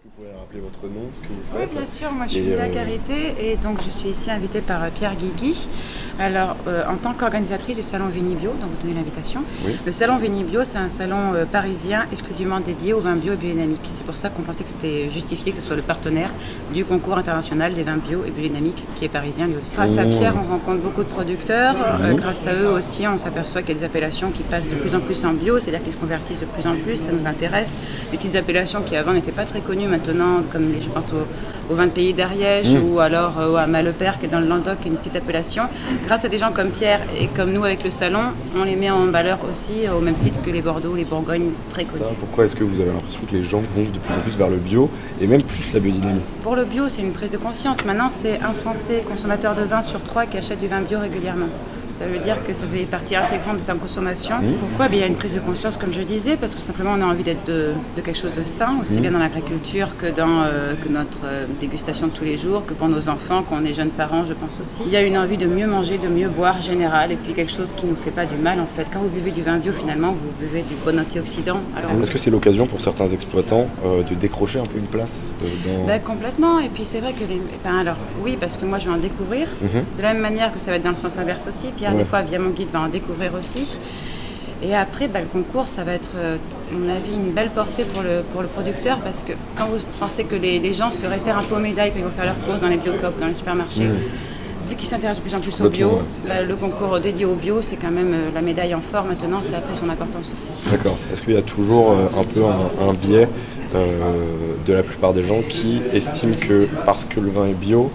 Vous pouvez rappeler votre nom, ce que vous Oui, faites? bien sûr. Moi, je suis Lila Carité et donc je suis ici invitée par Pierre Guigui. Alors, en tant qu'organisatrice du salon Vinibio, dont vous tenez l'invitation, Oui. le salon Vinibio, c'est un salon parisien exclusivement dédié aux vins bio et biodynamiques. C'est pour ça qu'on pensait que c'était justifié que ce soit le partenaire du concours international des vins bio et biodynamiques qui est parisien lui aussi. Grâce à Pierre, on rencontre beaucoup de producteurs. Grâce à eux aussi, on s'aperçoit qu'il y a des appellations qui passent de plus en plus en bio, c'est-à-dire qu'ils se convertissent de plus en plus. Ça nous intéresse. Des petites appellations qui avant n'étaient pas très connues maintenant, comme je pense au vin de pays d'Ariège ou alors à Malepère qui est dans le Languedoc, qui est une petite appellation. Grâce à des gens comme Pierre et comme nous avec le salon, on les met en valeur aussi au même titre que les Bordeaux, les Bourgognes très connus. Pourquoi est-ce que vous avez l'impression que les gens vont de plus en plus vers le bio et même plus la biodynamie? Pour le bio, c'est une prise de conscience. Maintenant, c'est un Français consommateur de vin sur 3 qui achète du vin bio régulièrement. Ça veut dire que ça fait partie intégrante de sa consommation. Pourquoi? Il y a une prise de conscience, comme je disais, parce que simplement on a envie d'être de quelque chose de sain, aussi bien dans l'agriculture que dans que notre dégustation de tous les jours, que pour nos enfants, quand on est jeunes parents, je pense aussi. Il y a une envie de mieux manger, de mieux boire général, et puis quelque chose qui ne nous fait pas du mal en fait. Quand vous buvez du vin bio, finalement, vous buvez du bon antioxydant. Alors, est-ce que c'est l'occasion pour certains exploitants de décrocher un peu une place dans... Complètement, et puis c'est vrai que alors oui, parce que moi je vais en découvrir, de la même manière que ça va être dans le sens inverse aussi. Pierre, des fois, via mon guide, va en découvrir aussi. Et après, le concours, ça va être, à mon avis, une belle portée pour le producteur, parce que quand vous pensez que les gens se réfèrent un peu aux médailles quand ils vont faire leurs courses dans les biocoop, dans les supermarchés, vu qu'ils s'intéressent de plus en plus au bio, le concours dédié au bio, c'est quand même la médaille en for maintenant, ça a pris son importance aussi. D'accord. Est-ce qu'il y a toujours un peu un biais de la plupart des gens qui estiment que parce que le vin est bio,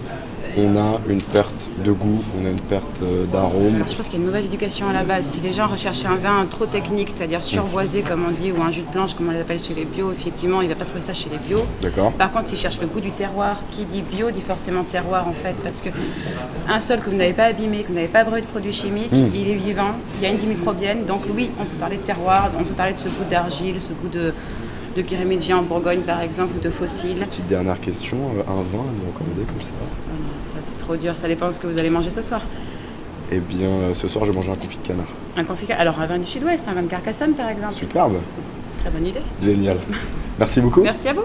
on a une perte de goût, on a une perte d'arôme? Je pense qu'il y a une mauvaise éducation à la base. Si les gens recherchaient un vin trop technique, c'est-à-dire surboisé comme on dit, ou un jus de planche comme on les appelle chez les bio, effectivement, il ne va pas trouver ça chez les bio. D'accord. Par contre, s'ils cherchent le goût du terroir, qui dit bio dit forcément terroir en fait, parce que un sol que vous n'avez pas abîmé, que vous n'avez pas brûlé de produits chimiques, il est vivant, il y a une microbienne, donc oui, on peut parler de terroir, on peut parler de ce goût d'argile, ce goût de Kérémidji en Bourgogne par exemple, ou de fossiles. Petite dernière question, un vin à nous recommander comme ça? Ça c'est trop dur, ça dépend de ce que vous allez manger ce soir. Eh bien, ce soir, je mange un confit de canard. Un confit, alors un vin du sud-ouest, un vin de Carcassonne par exemple. Superbe. Très bonne idée. Génial. Merci beaucoup. Merci à vous.